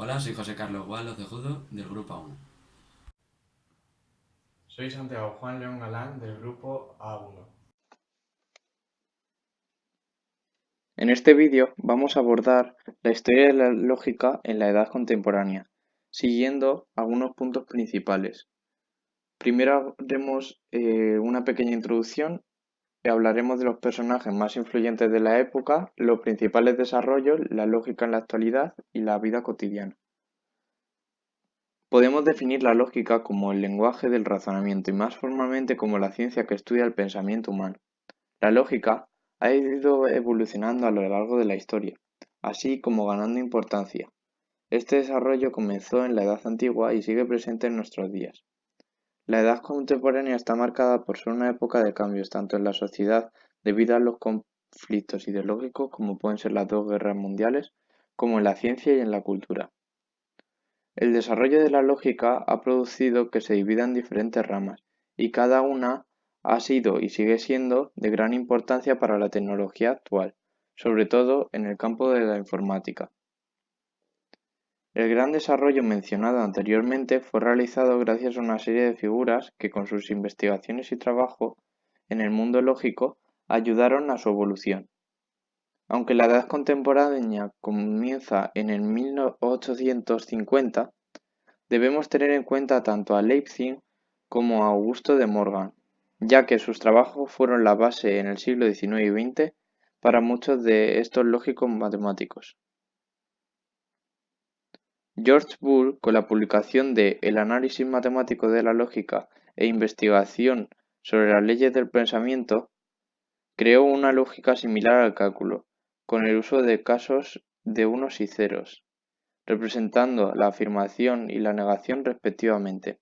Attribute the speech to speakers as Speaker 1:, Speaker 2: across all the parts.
Speaker 1: Hola, soy José Carlos Gualo Cejudo del Grupo A1.
Speaker 2: Soy Santiago Juan León Galán del grupo A1.
Speaker 3: En este vídeo vamos a abordar la historia de la lógica en la edad contemporánea, siguiendo algunos puntos principales. Primero haremos una pequeña introducción y hablaremos de los personajes más influyentes de la época, los principales desarrollos, la lógica en la actualidad y la vida cotidiana. Podemos definir la lógica como el lenguaje del razonamiento y más formalmente como la ciencia que estudia el pensamiento humano. La lógica ha ido evolucionando a lo largo de la historia, así como ganando importancia. Este desarrollo comenzó en la Edad Antigua y sigue presente en nuestros días. La Edad Contemporánea está marcada por ser una época de cambios tanto en la sociedad debido a los conflictos ideológicos como pueden ser las dos guerras mundiales, como en la ciencia y en la cultura. El desarrollo de la lógica ha producido que se divida en diferentes ramas, y cada una ha sido y sigue siendo de gran importancia para la tecnología actual, sobre todo en el campo de la informática. El gran desarrollo mencionado anteriormente fue realizado gracias a una serie de figuras que con sus investigaciones y trabajo en el mundo lógico ayudaron a su evolución. Aunque la edad contemporánea comienza en el 1850, debemos tener en cuenta tanto a Leibniz como a Augusto de Morgan, ya que sus trabajos fueron la base en el siglo XIX y XX para muchos de estos lógicos matemáticos. George Boole, con la publicación de El análisis matemático de la lógica e investigación sobre las leyes del pensamiento, creó una lógica similar al cálculo, con el uso de casos de unos y ceros, representando la afirmación y la negación respectivamente.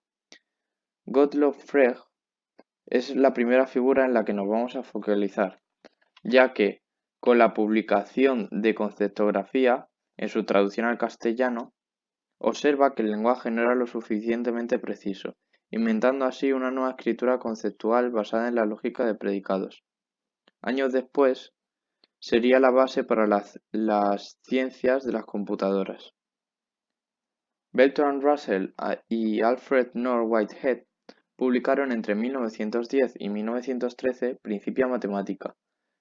Speaker 3: Gottlob Frege es la primera figura en la que nos vamos a focalizar, ya que, con la publicación de Conceptografía, en su traducción al castellano, observa que el lenguaje no era lo suficientemente preciso, inventando así una nueva escritura conceptual basada en la lógica de predicados. Años después, sería la base para las ciencias de las computadoras. Bertrand Russell y Alfred North Whitehead publicaron entre 1910 y 1913 Principia Mathematica,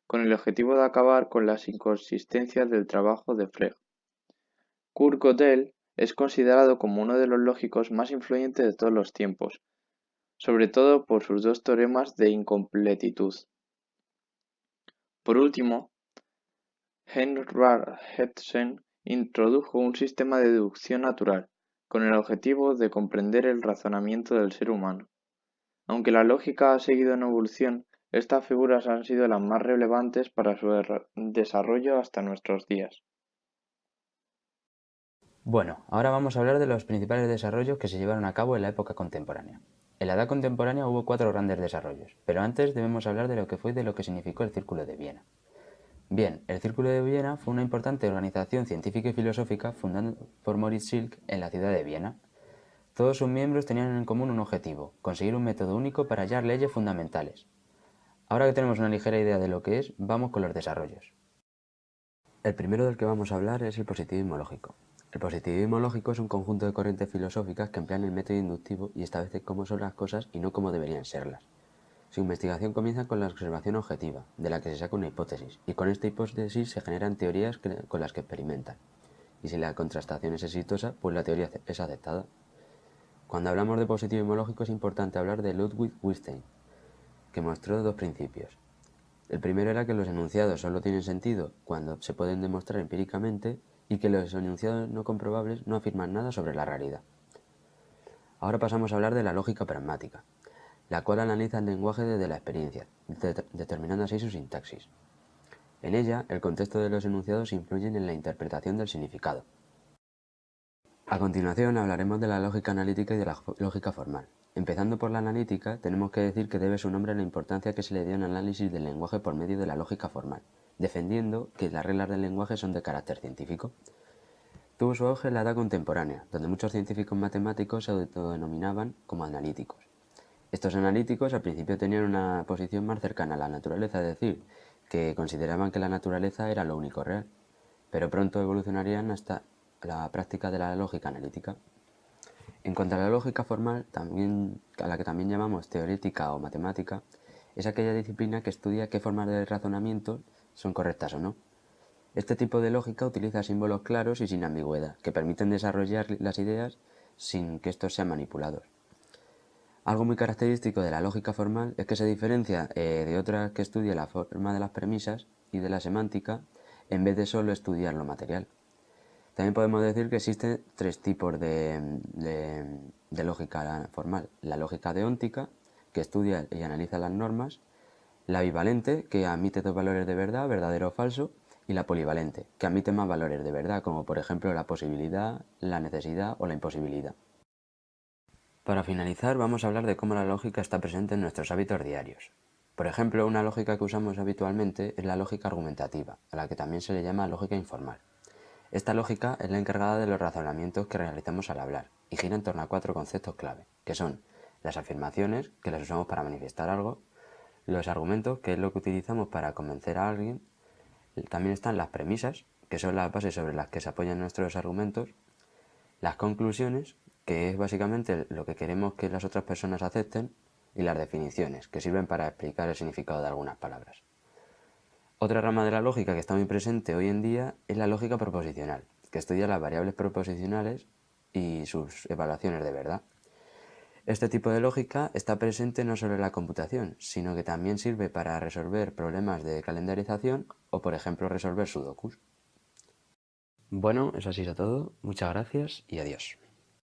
Speaker 3: con el objetivo de acabar con las inconsistencias del trabajo de Frege. Kurt Gödel es considerado como uno de los lógicos más influyentes de todos los tiempos, sobre todo por sus dos teoremas de incompletitud. Por último, Heinrich Hertzen introdujo un sistema de deducción natural, con el objetivo de comprender el razonamiento del ser humano. Aunque la lógica ha seguido en evolución, estas figuras han sido las más relevantes para su desarrollo hasta nuestros días.
Speaker 4: Bueno, ahora vamos a hablar de los principales desarrollos que se llevaron a cabo en la época contemporánea. En la edad contemporánea hubo 4 grandes desarrollos, pero antes debemos hablar de lo que fue y de lo que significó el Círculo de Viena. Bien, el Círculo de Viena fue una importante organización científica y filosófica fundada por Moritz Schlick en la ciudad de Viena. Todos sus miembros tenían en común un objetivo: conseguir un método único para hallar leyes fundamentales. Ahora que tenemos una ligera idea de lo que es, vamos con los desarrollos. El primero del que vamos a hablar es el positivismo lógico. El positivismo lógico es un conjunto de corrientes filosóficas que emplean el método inductivo y establecen cómo son las cosas y no cómo deberían serlas. Su investigación comienza con la observación objetiva, de la que se saca una hipótesis, y con esta hipótesis se generan teorías con las que experimentan. Y si la contrastación es exitosa, pues la teoría es aceptada. Cuando hablamos de positivismo lógico es importante hablar de Ludwig Wittgenstein, que mostró dos principios. El primero era que los enunciados solo tienen sentido cuando se pueden demostrar empíricamente y que los enunciados no comprobables no afirman nada sobre la realidad. Ahora pasamos a hablar de la lógica pragmática, la cual analiza el lenguaje desde la experiencia, determinando así su sintaxis. En ella, el contexto de los enunciados influye en la interpretación del significado. A continuación hablaremos de la lógica analítica y de la lógica formal. Empezando por la analítica, tenemos que decir que debe su nombre a la importancia que se le dio en el análisis del lenguaje por medio de la lógica formal, defendiendo que las reglas del lenguaje son de carácter científico. Tuvo su auge en la edad contemporánea, donde muchos científicos matemáticos se autodenominaban como analíticos. Estos analíticos al principio tenían una posición más cercana a la naturaleza, es decir, que consideraban que la naturaleza era lo único real, pero pronto evolucionarían hasta la práctica de la lógica analítica. En cuanto a la lógica formal, a la que también llamamos teorética o matemática, es aquella disciplina que estudia qué formas de razonamiento son correctas o no. Este tipo de lógica utiliza símbolos claros y sin ambigüedad, que permiten desarrollar las ideas sin que estos sean manipulados. Algo muy característico de la lógica formal es que se diferencia de otras que estudia la forma de las premisas y de la semántica en vez de solo estudiar lo material. También podemos decir que existen tres tipos de lógica formal. La lógica deóntica, que estudia y analiza las normas; la bivalente, que admite dos valores de verdad, verdadero o falso; y la polivalente, que admite más valores de verdad, como por ejemplo la posibilidad, la necesidad o la imposibilidad. Para finalizar, vamos a hablar de cómo la lógica está presente en nuestros hábitos diarios. Por ejemplo, una lógica que usamos habitualmente es la lógica argumentativa, a la que también se le llama lógica informal. Esta lógica es la encargada de los razonamientos que realizamos al hablar y gira en torno a 4 conceptos clave, que son las afirmaciones, que las usamos para manifestar algo; los argumentos, que es lo que utilizamos para convencer a alguien; también están las premisas, que son las bases sobre las que se apoyan nuestros argumentos; las conclusiones, que es básicamente lo que queremos que las otras personas acepten; y las definiciones, que sirven para explicar el significado de algunas palabras. Otra rama de la lógica que está muy presente hoy en día es la lógica proposicional, que estudia las variables proposicionales y sus evaluaciones de verdad. Este tipo de lógica está presente no solo en la computación, sino que también sirve para resolver problemas de calendarización o, por ejemplo, resolver sudokus. Bueno, eso ha sido todo. Muchas gracias y adiós.